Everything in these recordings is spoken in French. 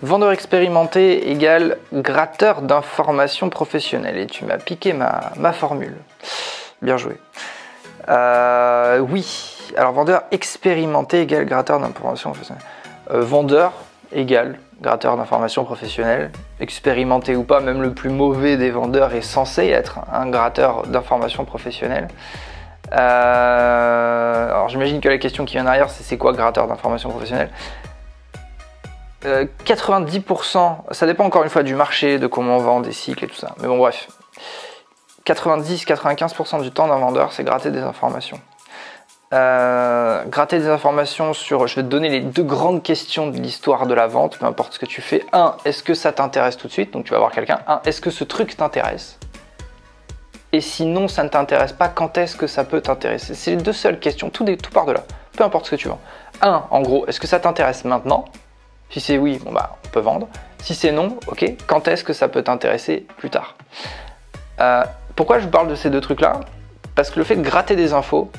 Vendeur expérimenté égale gratteur d'informations professionnelles. Et tu m'as piqué ma formule. Bien joué. Oui. Alors, vendeur expérimenté égale gratteur d'informations professionnelles. Vendeur égale gratteur d'informations professionnelles. Expérimenté ou pas, même le plus mauvais des vendeurs est censé être un gratteur d'informations professionnelles. Alors, j'imagine que la question qui vient derrière, c'est quoi gratteur d'informations professionnelles? 90%, ça dépend encore une fois du marché, de comment on vend, des cycles et tout ça. Mais bon, bref. 90-95% du temps d'un vendeur, c'est gratter des informations. Gratter des informations sur, je vais te donner les deux grandes questions de l'histoire de la vente, peu importe ce que tu fais. 1, est-ce que ça t'intéresse tout de suite? Donc tu vas voir quelqu'un. 1, est-ce que ce truc t'intéresse? Et sinon, ça ne t'intéresse pas, quand est-ce que ça peut t'intéresser? C'est les deux seules questions, tout part de là, peu importe ce que tu vends. 1, en gros, est-ce que ça t'intéresse maintenant? Si c'est oui, bon bah on peut vendre. Si c'est non, ok, quand est-ce que ça peut t'intéresser plus tard? Pourquoi je vous parle de ces deux trucs-là? Parce que le fait de gratter des infos,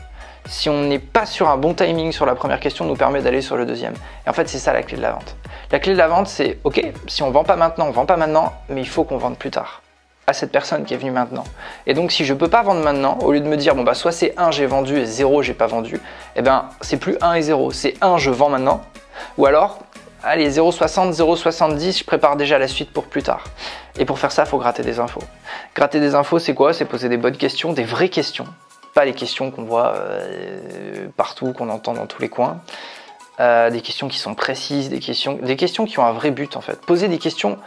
si on n'est pas sur un bon timing sur la première question, nous permet d'aller sur le deuxième. Et en fait, c'est ça la clé de la vente. La clé de la vente, c'est ok, si on ne vend pas maintenant, on ne vend pas maintenant, mais il faut qu'on vende plus tard à cette personne qui est venue maintenant. Et donc, si je ne peux pas vendre maintenant, au lieu de me dire, bon bah soit c'est 1, j'ai vendu et 0, j'ai pas vendu, eh ben c'est plus 1 et 0, c'est 1, je vends maintenant, ou alors, allez, 0,60, 0,70, je prépare déjà la suite pour plus tard. Et pour faire ça, il faut gratter des infos. Gratter des infos, c'est quoi? C'est poser des bonnes questions, des vraies questions. Pas les questions qu'on voit partout, qu'on entend dans tous les coins. Des questions qui sont précises, des questions qui ont un vrai but en fait. Poser des questions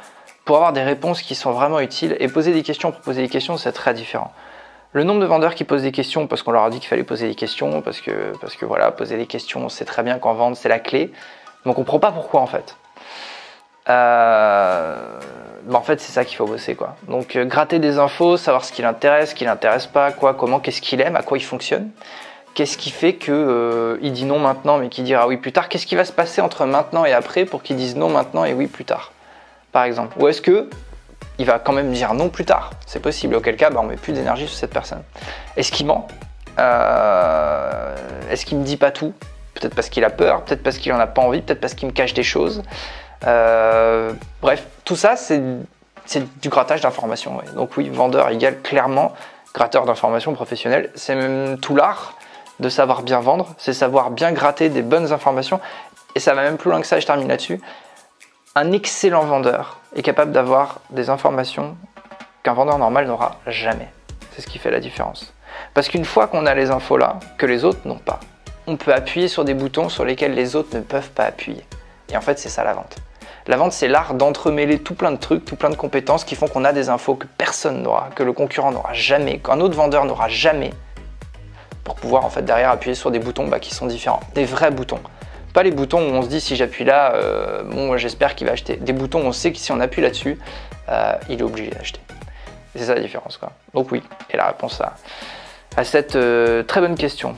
pour avoir des réponses qui sont vraiment utiles et poser des questions pour poser des questions, c'est très différent. Le nombre de vendeurs qui posent des questions parce qu'on leur a dit qu'il fallait poser des questions, parce que voilà, poser des questions, c'est très bien qu'en vente, c'est la clé. Mais on comprend pas pourquoi en fait. En fait, c'est ça qu'il faut bosser quoi. Donc gratter des infos, savoir ce qui l'intéresse pas, quoi, comment, qu'est-ce qu'il aime, à quoi il fonctionne. Qu'est-ce qui fait que il dit non maintenant mais qu'il dira oui plus tard. Qu'est-ce qui va se passer entre maintenant et après pour qu'il dise non maintenant et oui plus tard, par exemple. Ou est-ce que il va quand même dire non plus tard? C'est possible. Auquel cas, on met plus d'énergie sur cette personne. Est-ce qu'il ment? Est-ce qu'il me dit pas tout? Peut-être parce qu'il a peur, peut-être parce qu'il en a pas envie, peut-être parce qu'il me cache des choses. Bref, tout ça, c'est du grattage d'informations. Ouais. Donc oui, vendeur égale clairement gratteur d'informations professionnelles. C'est même tout l'art de savoir bien vendre, c'est savoir bien gratter des bonnes informations. Et ça va même plus loin que ça, je termine là-dessus. Un excellent vendeur est capable d'avoir des informations qu'un vendeur normal n'aura jamais. C'est ce qui fait la différence. Parce qu'une fois qu'on a les infos là, que les autres n'ont pas, on peut appuyer sur des boutons sur lesquels les autres ne peuvent pas appuyer. Et en fait, c'est ça la vente. La vente, c'est l'art d'entremêler tout plein de trucs, tout plein de compétences qui font qu'on a des infos que personne n'aura, que le concurrent n'aura jamais, qu'un autre vendeur n'aura jamais, pour pouvoir en fait derrière appuyer sur des boutons qui sont différents, des vrais boutons. Pas les boutons où on se dit si j'appuie là, bon j'espère qu'il va acheter. Des boutons où on sait que si on appuie là-dessus, il est obligé d'acheter. C'est ça la différence quoi. Donc oui, et la réponse à cette très bonne question.